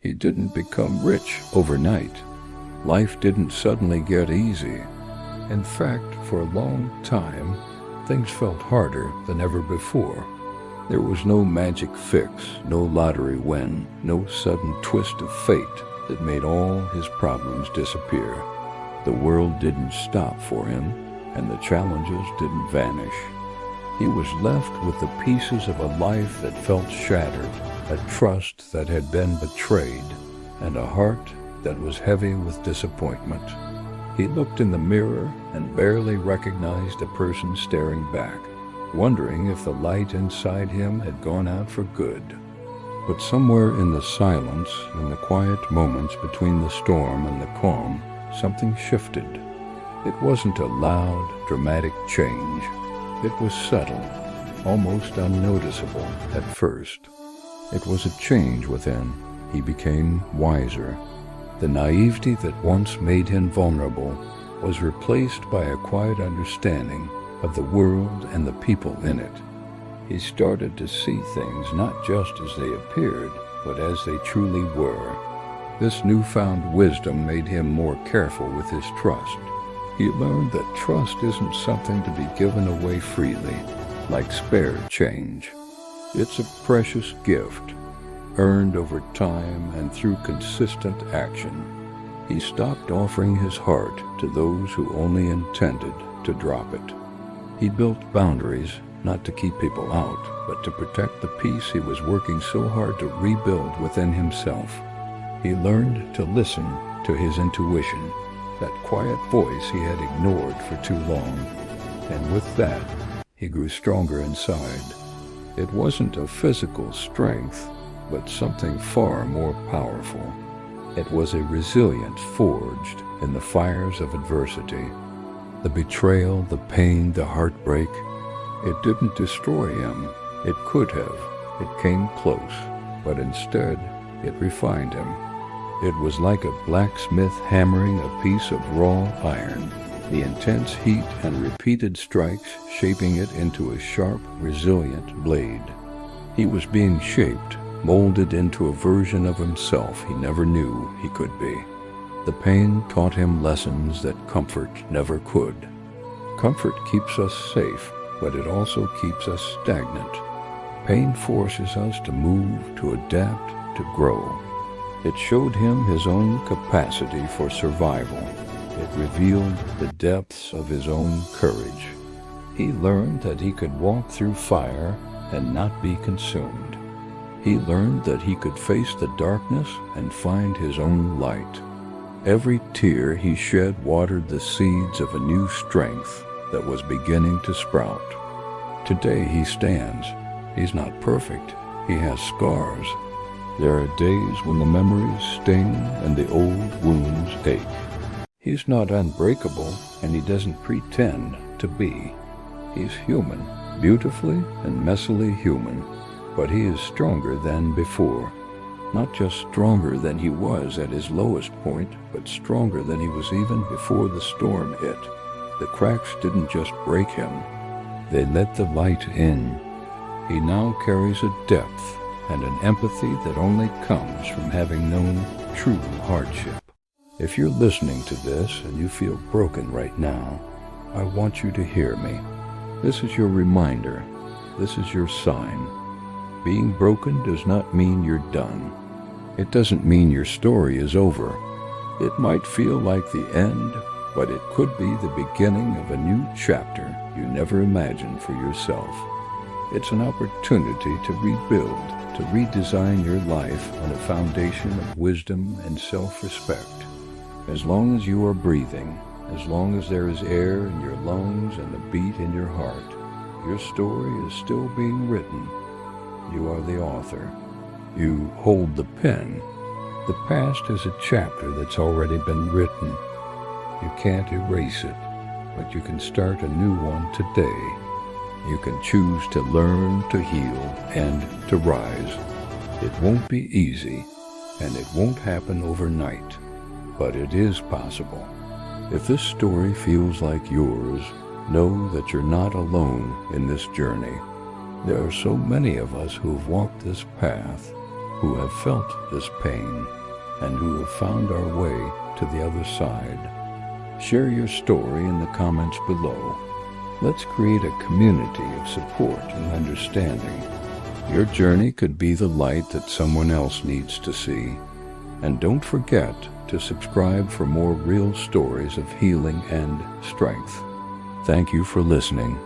He didn't become rich overnight. Life didn't suddenly get easy. In fact, for a long time, things felt harder than ever before. There was no magic fix, no lottery win, no sudden twist of fate that made all his problems disappear. The world didn't stop for him, and the challenges didn't vanish. He was left with the pieces of a life that felt shattered, a trust that had been betrayed, and a heart that was heavy with disappointment. He looked in the mirror and barely recognized the person staring back, wondering if the light inside him had gone out for good. But somewhere in the silence, in the quiet moments between the storm and the calm, something shifted. It wasn't a loud, dramatic change. It was subtle, almost unnoticeable at first. It was a change within. He became wiser. The naivety that once made him vulnerable was replaced by a quiet understanding of the world and the people in it. He started to see things not just as they appeared, but as they truly were. This newfound wisdom made him more careful with his trust. He learned that trust isn't something to be given away freely, like spare change. It's a precious gift, earned over time and through consistent action. He stopped offering his heart to those who only intended to drop it. He built boundaries, not to keep people out, but to protect the peace he was working so hard to rebuild within himself. He learned to listen to his intuition, that quiet voice he had ignored for too long, and with that, he grew stronger inside. It wasn't a physical strength, but something far more powerful. It was a resilience forged in the fires of adversity. The betrayal, the pain, the heartbreak, it didn't destroy him. It could have. It came close, but instead, it refined him. It was like a blacksmith hammering a piece of raw iron, the intense heat and repeated strikes shaping it into a sharp, resilient blade. He was being shaped, molded into a version of himself he never knew he could be. The pain taught him lessons that comfort never could. Comfort keeps us safe, but it also keeps us stagnant. Pain forces us to move, to adapt, to grow. It showed him his own capacity for survival. It revealed the depths of his own courage. He learned that he could walk through fire and not be consumed. He learned that he could face the darkness and find his own light. Every tear he shed watered the seeds of a new strength that was beginning to sprout. Today he stands. He's not perfect. He has scars. There are days when the memories sting and the old wounds ache. He's not unbreakable, and he doesn't pretend to be. He's human, beautifully and messily human, but he is stronger than before. Not just stronger than he was at his lowest point, but stronger than he was even before the storm hit. The cracks didn't just break him. They let the light in. He now carries a depth and an empathy that only comes from having known true hardship. If you're listening to this and you feel broken right now, I want you to hear me. This is your reminder. This is your sign. Being broken does not mean you're done. It doesn't mean your story is over. It might feel like the end, but it could be the beginning of a new chapter you never imagined for yourself. It's an opportunity to rebuild, to redesign your life on a foundation of wisdom and self-respect. As long as you are breathing, as long as there is air in your lungs and a beat in your heart, your story is still being written. You are the author. You hold the pen. The past is a chapter that's already been written. You can't erase it, but you can start a new one today. You can choose to learn, to heal, and to rise. It won't be easy, and it won't happen overnight, but it is possible. If this story feels like yours, know that you're not alone in this journey. There are so many of us who have walked this path, who have felt this pain and who have found our way to the other side. Share your story in the comments below. Let's create a community of support and understanding. Your journey could be the light that someone else needs to see. And don't forget to subscribe for more real stories of healing and strength. Thank you for listening.